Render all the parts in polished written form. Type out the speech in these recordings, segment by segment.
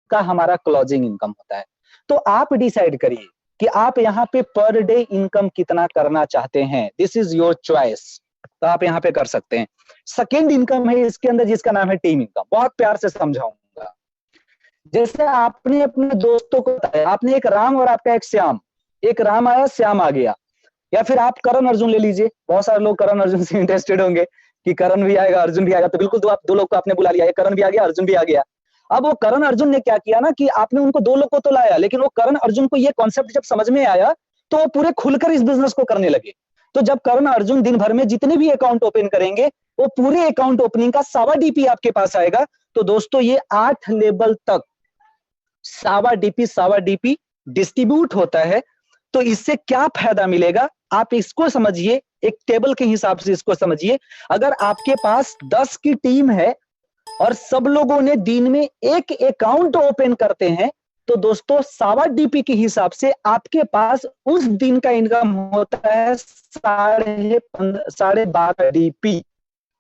का हमारा closing income होता है। तो आप डिसाइड करिए कि आप यहाँ पे पर डे इनकम कितना करना चाहते हैं, दिस इज योर चॉइस। तो आप यहाँ पे कर सकते हैं। सेकेंड इनकम है इसके अंदर जिसका नाम है टीम इनकम, बहुत प्यार से समझाऊंगा। जैसे आपने अपने दोस्तों को बताया, आपने एक राम और आपका एक श्याम, एक राम आया श्याम आ गया, या फिर आप करण अर्जुन ले लीजिए, बहुत सारे लोग करण अर्जुन से इंटरेस्टेड होंगे कि करण भी आएगा अर्जुन भी आएगा, तो बिल्कुल दो लोग को आपने बुला लिया, करण भी आ गया अर्जुन भी आ गया। अब वो करण अर्जुन ने क्या किया ना कि आपने उनको दो लोग को तो लाया, लेकिन वो करण अर्जुन को ये कॉन्सेप्ट जब समझ में आया तो वो पूरे खुलकर इस बिजनेस को करने लगे। तो जब करण अर्जुन दिन भर में जितने भी अकाउंट ओपन करेंगे, वो पूरे अकाउंट ओपनिंग का 1.25 आपके पास आएगा। तो दोस्तों ये 8 लेवल तक 1.25 डिस्ट्रीब्यूट होता है। तो इससे क्या फायदा मिलेगा आप इसको समझिए, एक टेबल के हिसाब से इसको समझिए। अगर आपके पास 10 की टीम है और सब लोगों ने दिन में एक अकाउंट ओपन करते हैं, तो दोस्तों 1.25 के हिसाब से आपके पास उस दिन का इनकम होता है 12.5 DP।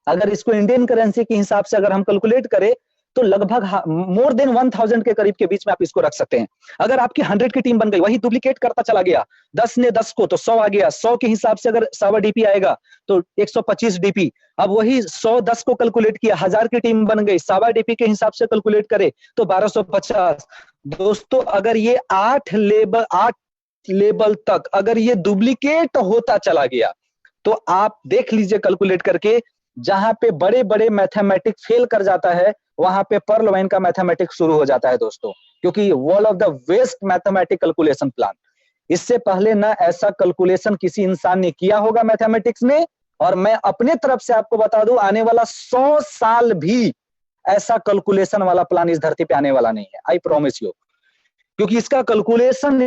अगर इसको इंडियन करेंसी के हिसाब से अगर हम कैलकुलेट करें तो लगभग मोर देन 1000 के करीब के बीच में आप इसको रख सकते हैं। अगर आपकी 100 की टीम बन गई, वही डुप्लीकेट करता चला गया, 10 ने 10 को तो 100 आ गया, 100 के हिसाब से अगर 1.25 आएगा तो 125 DP। अब वही 100 10 को कैलकुलेट किया, 1000 की टीम बन गई, 1.25 के हिसाब से कैलकुलेट करे तो 1250। दोस्तों अगर ये 8 लेवल तक अगर ये डुप्लीकेट होता चला गया तो आप देख लीजिए कैलकुलेट करके, जहां पे बड़े बड़े मैथमेटिक्स फेल कर जाता है वहां पे पर्ल वाइन का मैथमेटिक्स शुरू हो जाता है दोस्तों, क्योंकि world of the best mathematic calculation plan. इससे पहले ना ऐसा कैलकुलेशन किसी इंसान ने किया होगा मैथमेटिक्स में, और मैं अपने तरफ से आपको बता दूं आने वाला 100 साल भी ऐसा कैलकुलेशन वाला प्लान इस धरती पे आने वाला नहीं है, आई प्रॉमिस यू। क्योंकि इसका कैलकुलेशन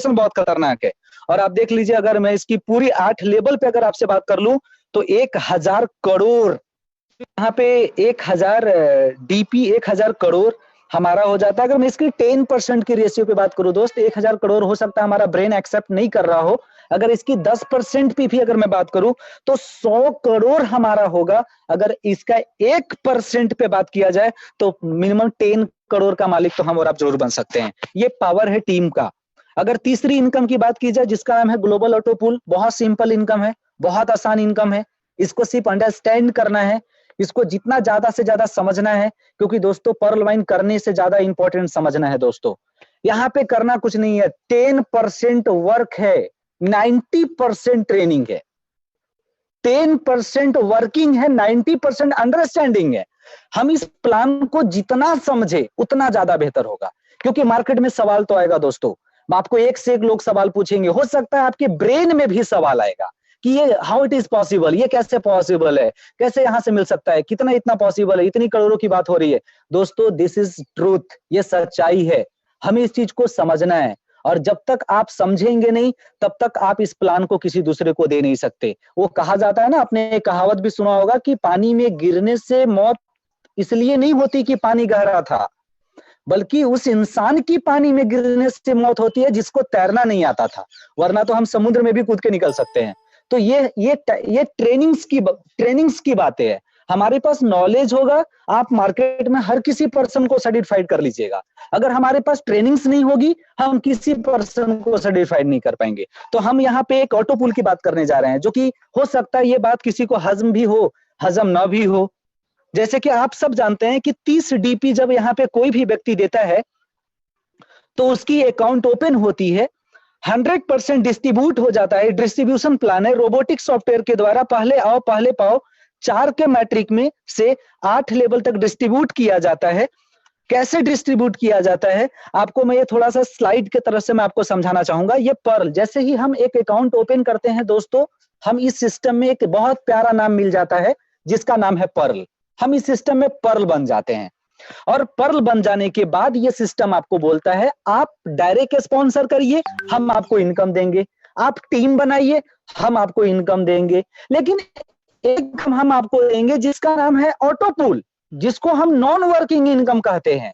बहुत खतरनाक है। और आप देख लीजिए, अगर मैं इसकी पूरी 8 लेवल पे अगर आपसे बात कर लूं तो 1000 करोड़, यहाँ पे 1000 DP 1000 करोड़ हमारा हो जाता है। अगर मैं इसकी 10% की रेशियो पे बात करूं दोस्त, 1000 करोड़ हो सकता है हमारा ब्रेन एक्सेप्ट नहीं कर रहा हो। अगर इसकी 10% पे भी अगर मैं बात करूं तो 100 करोड़ हमारा होगा। अगर इसका 1% पे बात किया जाए तो मिनिमम 10 करोड़ का मालिक तो हम और आप जरूर बन सकते हैं। ये पावर है टीम का। अगर तीसरी इनकम की बात की जाए जिसका नाम है ग्लोबल ऑटो पूल, बहुत सिंपल इनकम है, बहुत आसान इनकम है। इसको सिर्फ अंडरस्टैंड करना है, इसको जितना ज्यादा से ज्यादा समझना है, क्योंकि दोस्तों पर्ल वाइन करने से ज्यादा इंपॉर्टेंट समझना है दोस्तों। यहाँ पे करना कुछ नहीं है, 10% वर्क है, 90% ट्रेनिंग है, 10% वर्किंग है, 90% अंडरस्टैंडिंग है। हम इस प्लान को जितना समझे उतना ज्यादा बेहतर होगा, क्योंकि मार्केट में सवाल तो आएगा दोस्तों, आपको एक से एक लोग सवाल पूछेंगे, हो सकता है आपके ब्रेन में भी सवाल आएगा कि ये हाउ इट इज पॉसिबल, ये कैसे पॉसिबल है, कैसे यहां से मिल सकता है, कितना इतना पॉसिबल है, इतनी करोड़ों की बात हो रही है। दोस्तों दिस इज ट्रूथ, ये सच्चाई है, हमें इस चीज को समझना है। और जब तक आप समझेंगे नहीं तब तक आप इस प्लान को किसी दूसरे को दे नहीं सकते। वो कहा जाता है ना, आपने कहावत भी सुना होगा कि पानी में गिरने से मौत इसलिए नहीं होती कि पानी गहरा था, बल्कि उस इंसान की पानी में गिरने से मौत होती है जिसको तैरना नहीं आता था, वरना तो हम समुद्र में भी कूद के निकल सकते हैं। तो ये ट्रेनिंग्स की बातें है। हमारे पास नॉलेज होगा, आप मार्केट में हर किसी पर्सन को सर्टिफाइड कर लीजिएगा। अगर हमारे पास ट्रेनिंग्स नहीं होगी हम किसी पर्सन को सर्टिफाइड नहीं कर पाएंगे। तो हम यहाँ पे एक ऑटो पूल की बात करने जा रहे हैं, जो कि हो सकता है ये बात किसी को हजम भी हो, हजम ना भी हो। जैसे कि आप सब जानते हैं कि 30 DP जब यहाँ पे कोई भी व्यक्ति देता है तो उसकी अकाउंट ओपन होती है, 100% डिस्ट्रीब्यूट हो जाता है। डिस्ट्रीब्यूशन प्लान है, रोबोटिक सॉफ्टवेयर के द्वारा पहले आओ पहले पाओ 4 के मैट्रिक में से 8 लेवल तक डिस्ट्रीब्यूट किया जाता है। कैसे डिस्ट्रीब्यूट किया जाता है आपको मैं ये थोड़ा सा स्लाइड के तरफ से मैं आपको समझाना चाहूंगा। ये पर्ल, जैसे ही हम एक अकाउंट ओपन करते हैं दोस्तों, हम इस सिस्टम में एक बहुत प्यारा नाम मिल जाता है जिसका नाम है पर्ल। हम इस सिस्टम में पर्ल बन जाते हैं, और पर्ल बन जाने के बाद ये सिस्टम आपको बोलता है आप डायरेक्ट स्पॉन्सर करिए, हम आपको इनकम देंगे, आप टीम बनाइए, हम आपको इनकम देंगे। लेकिन एक हम आपको देंगे जिसका नाम है ऑटो पूल, जिसको हम नॉन वर्किंग इनकम कहते हैं।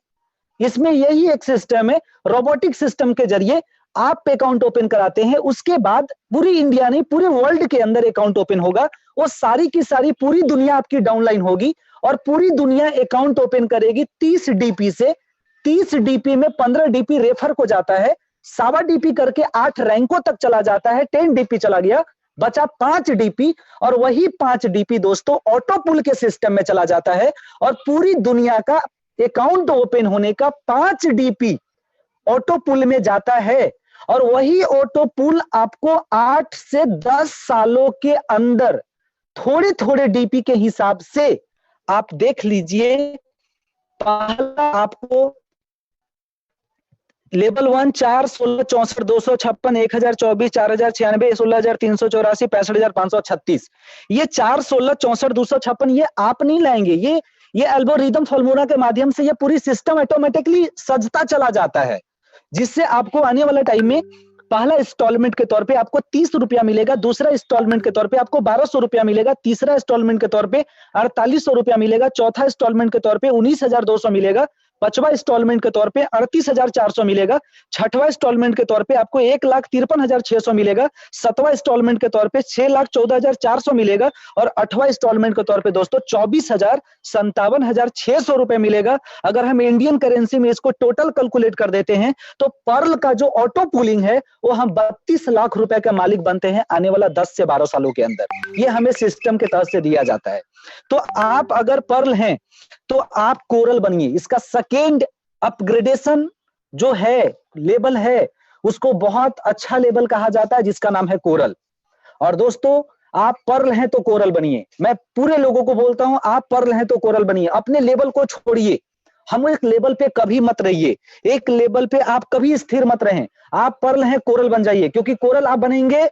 इसमें यही एक सिस्टम है, रोबोटिक सिस्टम के जरिए आप अकाउंट ओपन कराते हैं, उसके बाद पूरी इंडिया नहीं पूरे वर्ल्ड के अंदर अकाउंट ओपन होगा, वो सारी की सारी पूरी दुनिया आपकी डाउनलाइन होगी, और पूरी दुनिया अकाउंट ओपन करेगी 30 डीपी से। 30 डीपी में 15 डीपी रेफर को जाता है, 1.25 डीपी करके 8 रैंकों तक चला जाता है, 10 डीपी चला गया, बचा 5 डीपी, और वही 5 डीपी दोस्तों ऑटो पुल के सिस्टम में चला जाता है और पूरी दुनिया का अकाउंट ओपन होने का 5 डीपी ऑटो पुल में जाता है। और वही ऑटो पुल आपको 8 से 10 सालों के अंदर थोड़े थोड़े डीपी के हिसाब से आप देख लीजिए, पहला आपको लेवल 1 4 16 64 256 1024 4096 16384 65536, ये 4 16 64 256 ये आप नहीं लाएंगे, ये एल्गोरिदम फॉर्मूला के माध्यम से ये पूरी सिस्टम ऑटोमेटिकली सजता चला जाता है, जिससे आपको आने वाला टाइम में पहला इंस्टॉलमेंट के तौर पे आपको 30 रुपया मिलेगा, दूसरा इंस्टॉलमेंट के तौर पे आपको 1200 रुपया मिलेगा, तीसरा इंस्टॉलमेंट के तौर पे 4800 रुपया मिलेगा, चौथा इंस्टॉलमेंट के तौर पे 19,200 मिलेगा, पांचवा इंस्टॉलमेंट के तौर पे 38,400 मिलेगा, छठवां इंस्टॉलमेंट के तौर पे आपको 1,53,600 मिलेगा, सातवां इंस्टॉलमेंट के तौर पे 6,14,400 मिलेगा, और आठवां इंस्टॉलमेंट के तौर पे दोस्तों 24,57,600 रुपए मिलेगा। अगर हम इंडियन करेंसी में इसको टोटल कैलकुलेट कर देते हैं तो पर्ल का जो ऑटो पुलिंग है वो हम 32 लाख रुपए का मालिक बनते हैं आने वाला 10 से 12 सालों के अंदर। ये हमें सिस्टम के तहत से दिया जाता है। तो आप अगर पर्ल हैं तो आप कोरल बनिए। इसका सेकेंड अपग्रेडेशन जो है, लेवल है, उसको बहुत अच्छा लेवल कहा जाता है जिसका नाम है कोरल। और दोस्तों आप पर्ल हैं तो कोरल बनिए। मैं पूरे लोगों को बोलता हूं आप पर्ल हैं तो कोरल बनिए। अपने लेवल को छोड़िए, हम एक लेवल पे कभी मत रहिए, एक लेवल पे आप कभी स्थिर मत रहें। आप पर्ल हैं कोरल बन जाइए, क्योंकि कोरल आप बनेंगे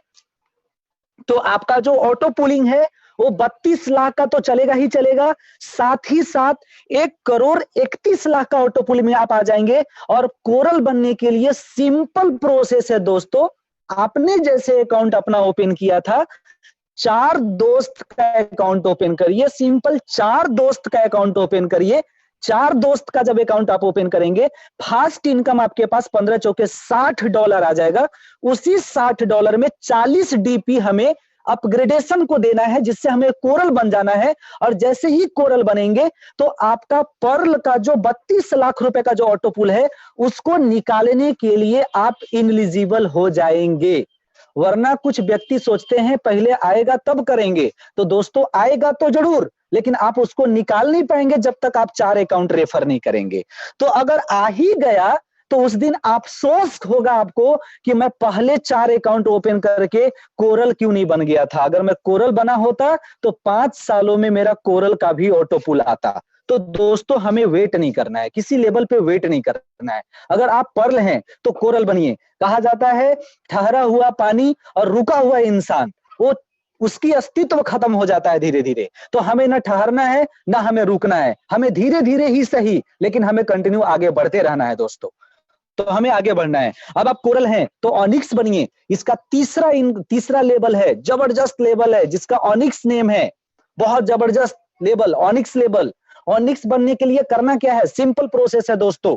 तो आपका जो ऑटो पुलिंग है वो 32 लाख का तो चलेगा ही चलेगा, साथ ही साथ 1,31,00,000 का ऑटो पुलिंग में आप आ जाएंगे। और कोरल बनने के लिए सिंपल प्रोसेस है दोस्तों। आपने जैसे अकाउंट अपना ओपन किया था, 4 दोस्त का अकाउंट ओपन करिए, सिंपल 4 दोस्त का अकाउंट ओपन करिए। 4 दोस्त का जब अकाउंट आप ओपन करेंगे, फास्ट इनकम आपके पास 15 चौके $60 आ जाएगा। उसी $60 में 40 डीपी हमें अपग्रेडेशन को देना है, जिससे हमें कोरल बन जाना है। और जैसे ही कोरल बनेंगे तो आपका पर्ल का जो 32 लाख रुपए का जो ऑटो पुल है उसको निकालने के लिए आप इनएलिजिबल हो जाएंगे। वरना कुछ व्यक्ति सोचते हैं पहले आएगा तब करेंगे, तो दोस्तों आएगा तो जरूर, लेकिन आप उसको निकाल नहीं पाएंगे जब तक आप 4 अकाउंट रेफर नहीं करेंगे। तो अगर आ ही गया तो उस दिन अफसोस होगा आपको कि मैं पहले 4 अकाउंट ओपन करके कोरल क्यों नहीं बन गया था। अगर मैं कोरल बना होता तो 5 सालों में मेरा कोरल का भी ऑटो पुल आता। तो दोस्तों हमें वेट नहीं करना है, किसी लेवल पे वेट नहीं करना है। अगर आप पर्ल हैं तो कोरल बनिए। कहा जाता है ठहरा हुआ पानी और रुका हुआ इंसान, वो उसकी अस्तित्व खत्म हो जाता है धीरे धीरे। तो हमें ना ठहरना है ना हमें रुकना है, हमें धीरे धीरे ही सही लेकिन हमें कंटिन्यू आगे बढ़ते रहना है दोस्तों। तो हमें आगे बढ़ना है। अब आप कोरल हैं तो ऑनिक्स बनिए। इसका तीसरा लेवल है, जबरदस्त लेवल है, जिसका ऑनिक्स नेम है। बहुत जबरदस्त लेवल, ऑनिक्स लेवल। ऑनिक्स बनने के लिए करना क्या है, सिंपल प्रोसेस है दोस्तों।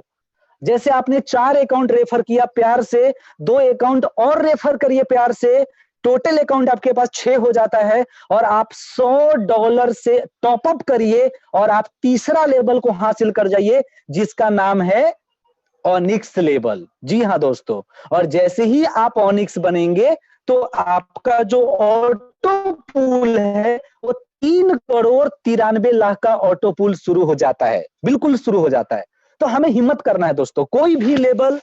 जैसे आपने 4 अकाउंट रेफर किया प्यार से, 2 अकाउंट और रेफर करिए प्यार से, टोटल अकाउंट आपके पास 6 हो जाता है। और आप $100 से टॉप अप करिए और आप तीसरा लेवल को हासिल कर जाइए, जिसका नाम है ऑनिक्स लेवल। जी हाँ दोस्तों, और जैसे ही आप ऑनिक्स बनेंगे तो आपका जो ऑटो पूल है वो 3,93,00,000 का ऑटो पूल शुरू हो जाता है, बिल्कुल शुरू हो जाता है। तो हमें हिम्मत करना है दोस्तों, कोई भी लेवल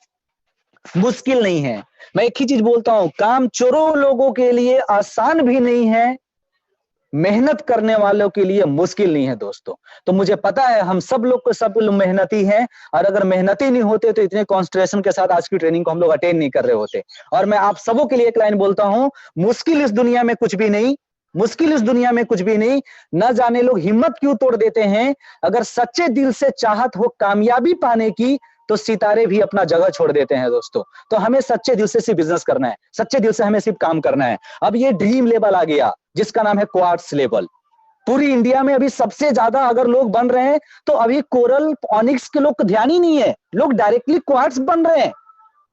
मुश्किल नहीं है। मैं एक ही चीज बोलता हूं, काम चोरों लोगों के लिए आसान भी नहीं है, मेहनत करने वालों के लिए मुश्किल नहीं है दोस्तों। तो मुझे पता है हम सब लोग मेहनती हैं, और अगर मेहनती नहीं होते तो इतने कॉन्सेंट्रेशन के साथ आज की ट्रेनिंग को हम लोग अटेंड नहीं कर रहे होते। और मैं आप सबों के लिए एक लाइन बोलता हूं, मुश्किल इस दुनिया में कुछ भी नहीं, मुश्किल इस दुनिया में कुछ भी नहीं। न जाने लोग हिम्मत क्यों तोड़ देते हैं। अगर सच्चे दिल से चाहत हो कामयाबी पाने की तो सितारे भी अपना जगह छोड़ देते हैं दोस्तों। तो हमें सच्चे दिल से सिर्फ बिजनेस करना है, सच्चे दिल से हमें सिर्फ काम करना है। अब ये ड्रीम लेवल आ गया जिसका नाम है क्वार्ट्स लेवल। पूरी इंडिया में अभी सबसे ज्यादा अगर लोग बन रहे हैं तो अभी कोरल ऑनिक्स के लोग को ध्यान ही नहीं है, लोग डायरेक्टली क्वार्ट्स बन रहे हैं।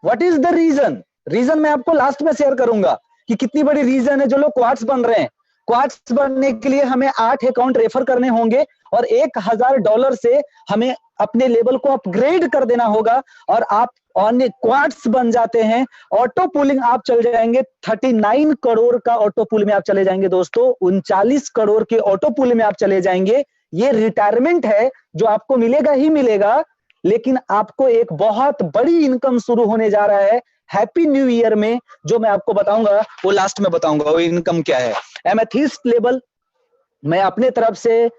What is the reason? Reason मैं आपको लास्ट में शेयर करूंगा कि कितनी बड़ी रीजन है जो लोग क्वार्ट्स बन रहे हैं। क्वार्ट्स बनने के लिए हमें 8 अकाउंट रेफर करने होंगे और $1000 से हमें अपने लेवल को अपग्रेड कर देना होगा और आप ऑन क्वार्ट्स बन जाते हैं। ऑटो पुलिंग आप चल जाएंगे 39 करोड़ का ऑटो पुल में आप चले जाएंगे दोस्तों, 39 करोड़ के ऑटो पुल में आप चले जाएंगे। ये रिटायरमेंट है जो आपको मिलेगा ही मिलेगा, लेकिन आपको एक बहुत बड़ी इनकम शुरू होने जा रहा है हैप्पी न्यू ईयर में, जो मैं आपको बताऊंगा वो लास्ट में बताऊंगा वो इनकम क्या है। एमेथिस्ट लेवल, मैं अपने तरफ से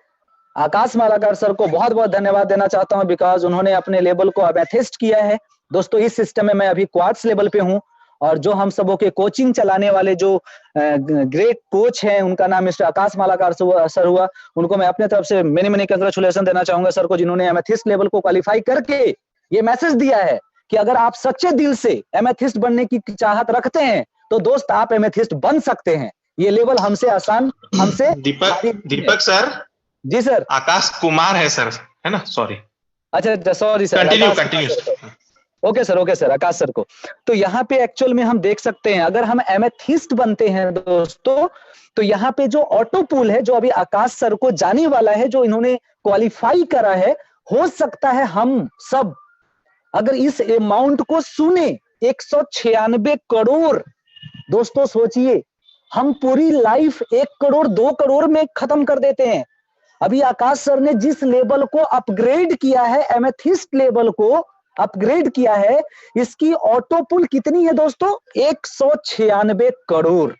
आकाश मालाकार सर को बहुत बहुत धन्यवाद देना चाहता हूं, बिकॉज उन्होंने अपने लेवल को एमेथिस्ट किया है। दोस्तों इस सिस्टम में मैं अभी क्वार्ट्स लेवल पे हूं और जो हम सबों के कोचिंग चलाने वाले जो ग्रेट कोच हैं उनका नाम मिस्टर आकाश मालाकार सर हुआ, उनको मैं अपने तरफ से मेनी मेनी कंग्रेचुलेशन देना चाहूंगा सर को, जिन्होंने एमेथिस्ट लेवल को क्वालिफाई करके ये मैसेज दिया है कि अगर आप सच्चे दिल से एमेथिस्ट बनने की चाहत रखते हैं तो दोस्त आप एमेथिस्ट बन सकते हैं। ये लेवल हमसे आसान, हमसे दीपक सर। जी सर। आकाश कुमार है सर, है ना? सॉरी, अच्छा sorry sir, continue. Okay sir, Akash sir को। तो यहाँ पे एक्चुअल में हम देख सकते हैं अगर हम एमेथिस्ट बनते हैं दोस्तों, तो यहाँ पे जो ऑटो पूल है जो अभी आकाश सर को जाने वाला है, जो इन्होंने क्वालिफाई करा है, हो सकता है हम सब अगर इस अमाउंट को सुने 196 करोड़, दोस्तों सोचिए हम पूरी लाइफ 1 करोड़ 2 करोड़ में खत्म कर देते हैं। अभी आकाश सर ने जिस लेवल को अपग्रेड किया है, एमेथिस्ट लेवल को अपग्रेड किया है, इसकी ऑटो पुल कितनी है दोस्तों? 196 करोड़।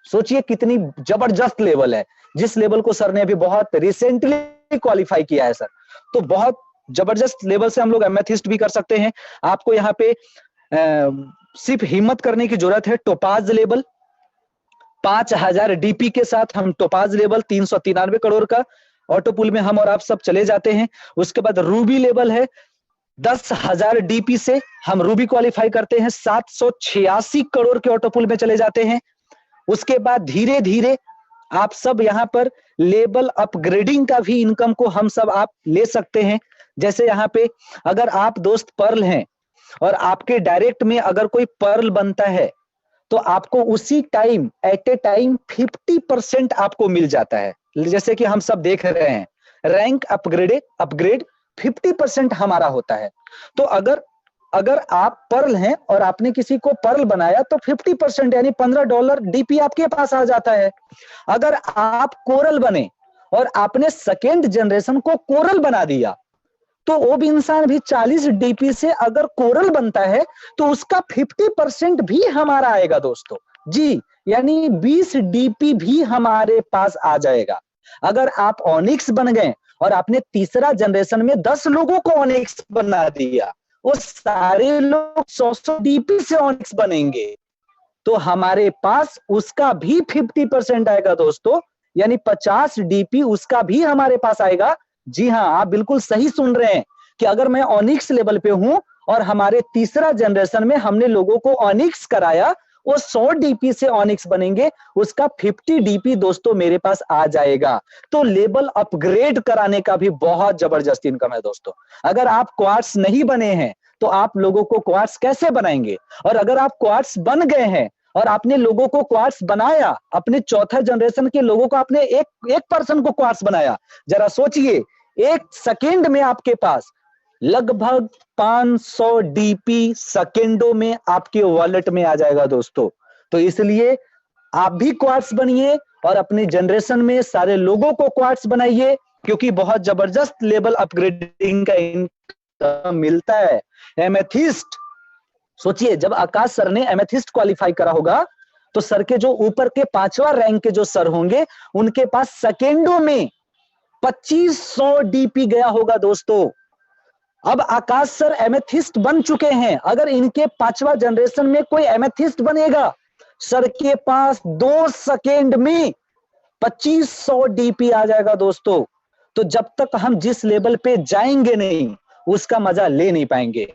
सोचिए कितनी जबरदस्त लेवल है, जिस लेवल को सर ने अभी बहुत रिसेंटली क्वालिफाई किया है सर। तो बहुत जबरदस्त लेवल से हम लोग एमेथिस्ट भी कर सकते हैं। आपको यहाँ पे सिर्फ हिम्मत करने की जरूरत है। टोपाज लेवल 5000 डीपी के साथ हम टोपाज लेवल 393 करोड़ का ऑटो पुल में हम और आप सब चले जाते हैं। उसके बाद रूबी लेवल है 10,000 डीपी से हम रूबी क्वालिफाई करते हैं, 786 करोड़ के ऑटो पुल में चले जाते हैं। उसके बाद धीरे धीरे आप सब यहाँ पर लेवल अपग्रेडिंग का भी इनकम को हम सब आप ले सकते हैं। जैसे यहाँ पे अगर आप दोस्त पर्ल हैं और आपके डायरेक्ट में अगर कोई पर्ल बनता है तो आपको उसी टाइम एट ए टाइम 50% आपको मिल जाता है। जैसे कि हम सब देख रहे हैं रैंक अपग्रेड 50% हमारा होता है। तो अगर आप पर्ल हैं और आपने किसी को पर्ल बनाया तो 50% यानी $15 डीपी आपके पास आ जाता है। अगर आप कोरल बने और आपने सेकेंड जनरेशन को कोरल बना दिया तो वो भी इंसान भी 40 डीपी से अगर कोरल बनता है तो उसका 50% भी हमारा आएगा दोस्तों जी, यानी 20 डीपी भी हमारे पास आ जाएगा। अगर आप ऑनिक्स बन गए और आपने तीसरा जनरेशन में 10 लोगों को ऑनिक्स बना दिया, वो सारे लोग 100 डीपी से ऑनिक्स बनेंगे तो हमारे पास उसका भी 50% आएगा दोस्तों, यानी 50 डीपी उसका भी हमारे पास आएगा। जी हाँ, आप बिल्कुल सही सुन रहे हैं कि अगर मैं ऑनिक्स लेवल पे हूं और हमारे तीसरा जनरेशन में हमने लोगों को ऑनिक्स कराया, वो 100 डीपी से ऑनिक्स बनेंगे, उसका 50 डीपी दोस्तों मेरे पास आ जाएगा। तो लेवल अपग्रेड कराने का भी बहुत जबरदस्त इनकम है दोस्तों। अगर आप क्वार्ट्स नहीं बने हैं तो आप लोगों को क्वार्ट्स कैसे बनाएंगे? और अगर आप क्वार्ट्स बन गए हैं और आपने लोगों को क्वार्ट्स बनाया, अपने चौथा जनरेशन के लोगों को आपने एक पर्सन को क्वार्ट्स बनाया, जरा सोचिए 1 सेकेंड में आपके पास लगभग 500 डीपी सेकेंडों में आपके वॉलेट में आ जाएगा दोस्तों। तो इसलिए आप भी क्वार्ट्स बनिए और अपने जनरेशन में सारे लोगों को क्वार्ट्स बनाइए, क्योंकि बहुत जबरदस्त लेवल अपग्रेडिंग का इनकम मिलता है। एमेथिस्ट, सोचिए जब आकाश सर ने एमेथिस्ट क्वालिफाई करा होगा तो सर के जो ऊपर के 5वां रैंक के जो सर होंगे उनके पास सेकेंडों में 2500 डीपी गया होगा दोस्तों। अब आकाश सर एमेथिस्ट बन चुके हैं, अगर इनके 5वां जनरेशन में कोई एमेथिस्ट बनेगा, सर के पास 2 सेकेंड में 2500 डीपी आ जाएगा दोस्तों। तो जब तक हम जिस लेवल पे जाएंगे नहीं उसका मजा ले नहीं पाएंगे।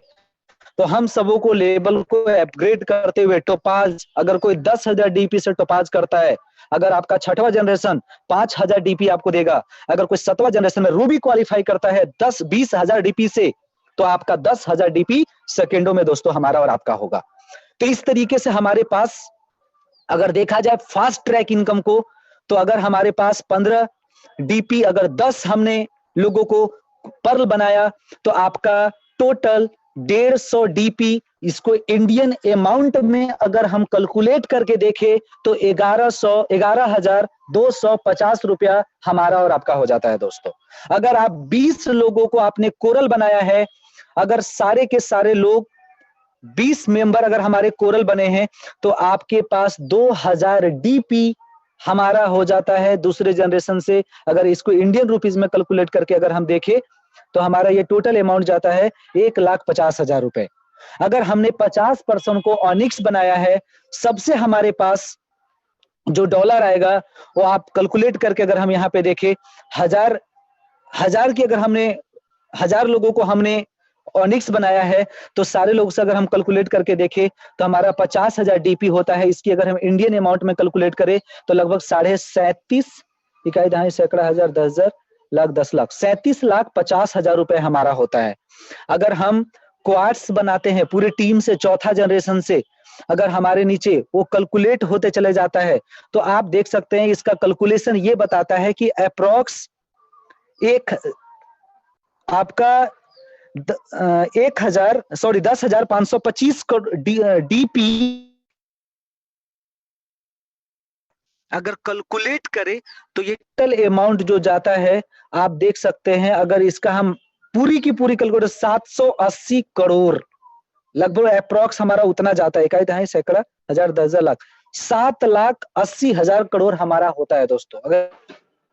तो हम सबों को लेवल को अपग्रेड करते हुए टोपाज, अगर कोई 10,000 डीपी से टोपाज करता है, अगर आपका 6वां जनरेशन 5,000 डीपी आपको देगा, अगर कोई 7वां जनरेशन में रूबी क्वालिफाई करता है 10-20,000 डीपी से, तो आपका 10,000 डीपी सेकेंडों में दोस्तों हमारा और आपका होगा। तो इस तरीके से हमारे पास अगर देखा जाए फास्ट ट्रैक इनकम को, तो अगर हमारे पास 15 डीपी, अगर 10 हमने लोगों को पर्ल बनाया, तो आपका टोटल 150 डीपी, इसको इंडियन अमाउंट में अगर हम कैलकुलेट करके देखें तो 11,250 रुपया हमारा और आपका हो जाता है दोस्तों। अगर आप 20 लोगों को आपने कोरल बनाया है, अगर सारे के सारे लोग 20 मेंबर अगर हमारे कोरल बने हैं, तो आपके पास 2000 डीपी हमारा हो जाता है दूसरे जनरेशन से। अगर इसको इंडियन रुपीज में कैलकुलेट करके अगर हम देखें तो हमारा ये टोटल अमाउंट जाता है 1,50,000 रुपए। अगर हमने 50% को ऑनिक्स बनाया है, सबसे हमारे पास जो डॉलर आएगा वो आप कैलकुलेट करके अगर हम यहाँ पे देखें, हजार की अगर हमने 1000 लोगों को हमने ऑनिक्स बनाया है, तो सारे लोग से अगर हम कैलकुलेट करके देखें तो हमारा 50,000 डीपी होता है। इसकी अगर हम इंडियन अमाउंट में कैलकुलेट करें तो लगभग 37.5 इकाई दहाई सैकड़ा हजार 10,000 लाख 10 लाख 37,50,000 रुपए हमारा होता है। अगर हम क्वार्ट्स बनाते हैं पूरे टीम से, चौथा जनरेशन से, अगर हमारे नीचे वो कैलकुलेट होते चले जाता है तो आप देख सकते हैं इसका कैलकुलेशन ये बताता है कि अप्रोक्स आपका 10,525 डीपी अगर कैलकुलेट करें तो ये टोटल अमाउंट जो जाता है आप देख सकते हैं। अगर इसका हम पूरी की पूरी कैलकुलेट 780 करोड़ लगभग अप्रोक्स हमारा उतना जाता है, इकाई दहाई सैकड़ा हजार 10,000 लाख 7,80,000 करोड़ हमारा होता है दोस्तों। अगर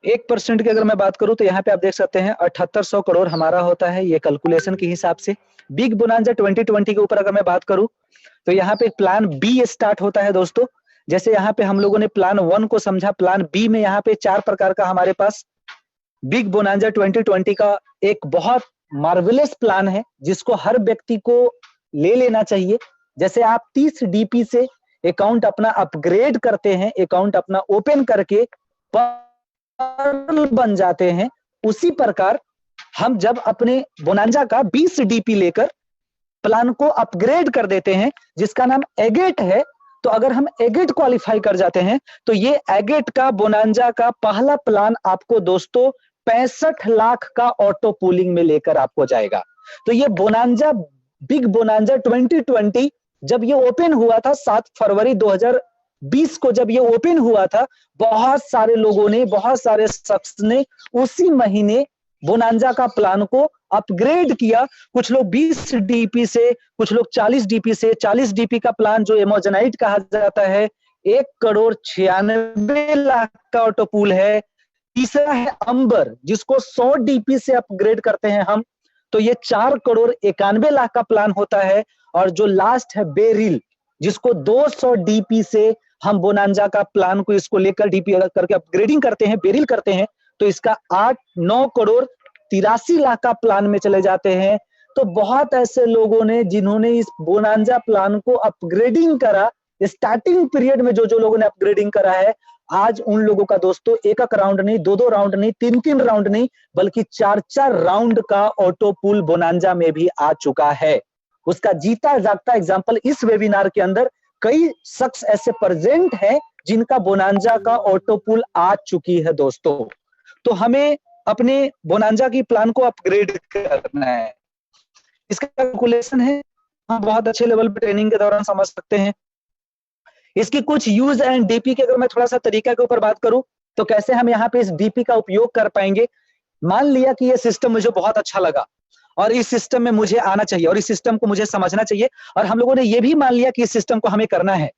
1% की अगर मैं बात करूं तो यहाँ पे आप देख सकते हैं 7800 करोड़ हमारा होता है, ये कैलकुलेशन के हिसाब से। बिग बोनांजा 2020 के ऊपर अगर मैं बात करूं तो यहाँ पे प्लान बी स्टार्ट होता है दोस्तों। जैसे यहाँ पे हम लोगों ने प्लान 1 को समझा, प्लान बी में यहाँ पे 4 प्रकार का हमारे पास बिग बोनांजा 2020 का एक बहुत मार्वेलस प्लान है जिसको हर व्यक्ति को ले लेना चाहिए। जैसे आप 30 डीपी से अकाउंट अपना अपग्रेड करते हैं, अकाउंट अपना ओपन करके पर्ल बन जाते हैं, उसी प्रकार हम जब अपने बोनांजा का 20 डीपी लेकर प्लान को अपग्रेड कर देते हैं जिसका नाम एगेट है, तो अगर हम एगेट क्वालिफाई कर जाते हैं तो ये एगेट का बोनांजा का पहला प्लान आपको दोस्तों 65 लाख का ऑटो पूलिंग में लेकर आपको जाएगा। तो ये बोनांजा बिग बोनांजा 2020 जब ये ओपन हुआ था 7 फरवरी 2020 को, जब ये ओपन हुआ था, बहुत सारे लोगों ने, बहुत सारे शख्स ने उसी महीने बोनांजा का प्लान को अपग्रेड किया। कुछ लोग 20 डीपी से, कुछ लोग 40 डीपी से। 40 डीपी का प्लान जो एमोजेनाइट कहा जाता है 1,96,00,000 का ऑटो पूल है। तीसरा है अंबर जिसको 100 डीपी से अपग्रेड करते हैं हम, तो ये 4,91,00,000 का प्लान होता है। और जो लास्ट है बेरिल जिसको 200 डीपी से हम बोनांजा का प्लान को इसको लेकर डीपी करके अपग्रेडिंग करते हैं, बेरिल करते हैं, तो इसका 8,9,83,00,000 का प्लान में चले जाते हैं। तो बहुत ऐसे लोगों ने जिन्होंने इस बोनांजा प्लान को अपग्रेडिंग करा, स्टार्टिंग पीरियड में जो लोगों ने अपग्रेडिंग करा है, आज उन लोगों का दोस्तों एक राउंड नहीं, 2 राउंड नहीं, 3 राउंड नहीं, बल्कि 4 राउंड का ऑटो पूल बोनांजा में भी आ चुका है। उसका जीता जागता एग्जांपल इस वेबिनार के अंदर कई शख्स ऐसे प्रेजेंट हैं जिनका बोनांजा का ऑटो पूल आ चुकी है दोस्तों। तो हमें अपने बोनांजा की प्लान को अपग्रेड करना है। इसका कैलकुलेशन है, हम बहुत अच्छे लेवल पे ट्रेनिंग के दौरान समझ सकते हैं। इसकी कुछ यूज एंड डीपी के अगर मैं थोड़ा सा तरीका के ऊपर बात करूं तो कैसे हम यहाँ पे इस डीपी का उपयोग कर पाएंगे। मान लिया कि ये सिस्टम मुझे बहुत अच्छा लगा और इस सिस्टम में मुझे आना चाहिए और इस सिस्टम को मुझे समझना चाहिए, और हम लोगों ने ये भी मान लिया कि इस सिस्टम को हमें करना है।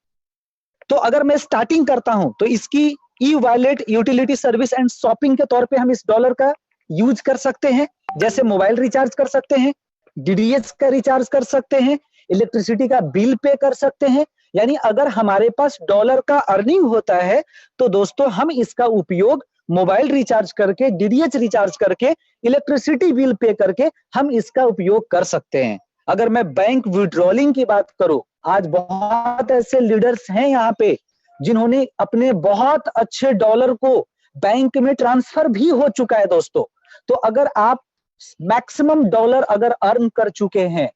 तो अगर मैं स्टार्टिंग करता हूं तो इसकी e wallet, utility service and shopping के तौर पे हम इस डॉलर का यूज कर सकते हैं। जैसे मोबाइल रिचार्ज कर सकते हैं, डीडीएच का रिचार्ज कर सकते हैं, इलेक्ट्रिसिटी का बिल पे कर सकते हैं। यानी अगर हमारे पास डॉलर का अर्निंग होता है तो दोस्तों हम इसका उपयोग मोबाइल रिचार्ज करके, डीडीएच रिचार्ज करके, इलेक्ट्रिसिटी बिल पे करके हम इसका उपयोग कर सकते हैं। अगर मैं बैंक विड्रॉलिंग की बात करूं, आज बहुत ऐसे लीडर्स हैं यहाँ पे जिन्होंने अपने बहुत अच्छे डॉलर को बैंक में ट्रांसफर भी हो चुका है दोस्तों। तो अगर आप मैक्सिमम डॉलर अगर अर्न कर चुके हैं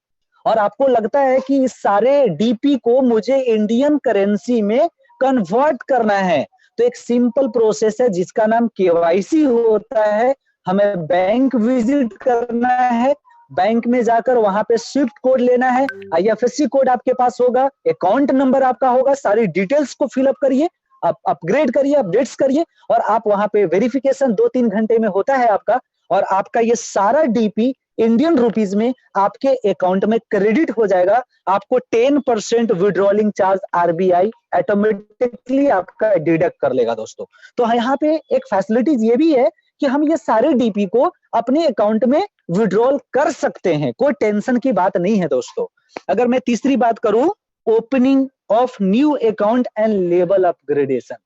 और आपको लगता है कि इस सारे डीपी को मुझे इंडियन करेंसी में कन्वर्ट करना है, तो एक सिंपल प्रोसेस है जिसका नाम केवाईसी होता है। हमें बैंक विजिट करना है, बैंक में जाकर वहां पे स्विफ्ट कोड लेना है, आईएफएससी कोड आपके पास होगा, अकाउंट नंबर आपका होगा, सारी डिटेल्स को फिलअप करिए, आप अपग्रेड करिए, अपडेट्स करिए, और आप वहां पे वेरिफिकेशन 2-3 घंटे में होता है आपका, और आपका ये सारा डीपी इंडियन रुपीज में आपके अकाउंट में क्रेडिट हो जाएगा। आपको 10% विड्रॉलिंग चार्ज आरबीआई ऑटोमेटिकली आपका डिडक्ट कर लेगा दोस्तों। तो यहाँ पे एक फैसिलिटीज ये भी है कि हम ये सारे डीपी को अपने अकाउंट में विड्रॉल कर सकते हैं, कोई टेंशन की बात नहीं है दोस्तों। अगर मैं तीसरी बात करूं, opening of new account and level upgradation.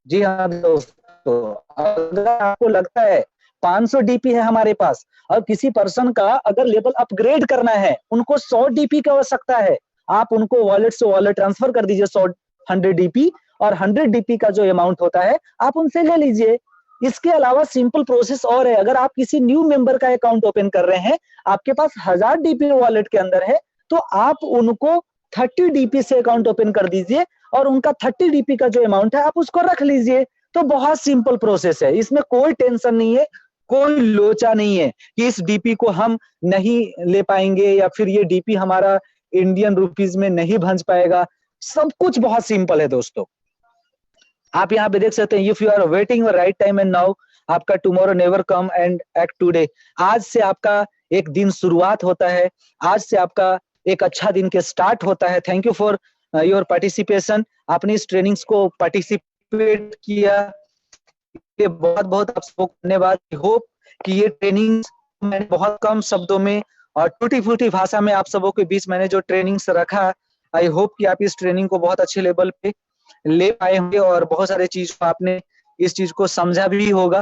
जी हाँ दोस्तों, अगर आपको लगता है 500 डीपी है हमारे पास, और किसी पर्सन का अगर लेवल अपग्रेड करना है, उनको 100 डीपी की आवश्यकता है, आप उनको वॉलेट से वॉलेट ट्रांसफर कर दीजिए 100 डीपी, और 100 डीपी का जो अमाउंट होता है आप उनसे ले लीजिए। इसके अलावा सिंपल प्रोसेस और है, अगर आप किसी न्यू मेंबर का अकाउंट ओपन कर रहे हैं, आपके पास 1000 डीपी वॉलेट के अंदर है, तो आप उनको 30 डीपी से अकाउंट ओपन कर दीजिए, और उनका 30 डीपी का जो अमाउंट है आप उसको रख लीजिए। तो बहुत सिंपल प्रोसेस है, इसमें कोई टेंशन नहीं है, कोई लोचा नहीं है कि इस डीपी को हम नहीं ले पाएंगे, या फिर ये डीपी हमारा इंडियन रुपीज में नहीं भंज पाएगा। सब कुछ बहुत सिंपल है दोस्तों। आप यहाँ पे देख सकते हैं, if you are waiting right time and now, आपका tomorrow never come and act today. आज से आपका एक दिन शुरुआत होता है, आज से आपका एक अच्छा दिन के स्टार्ट होता है। Thank you for your participation. आपने इस ट्रेनिंग्स को पार्टिसिपेट किया, ये बहुत बहुत आप सबको धन्यवाद। होप कि ये ट्रेनिंग मैंने बहुत कम शब्दों में और टूटी फूटी भाषा में आप सबों के बीच मैंने जो ट्रेनिंग्स रखा, आई होप कि आप इस ट्रेनिंग को बहुत अच्छे लेवल पे ले पाए होंगे, और बहुत सारे चीज को आपने इस चीज को समझा भी होगा।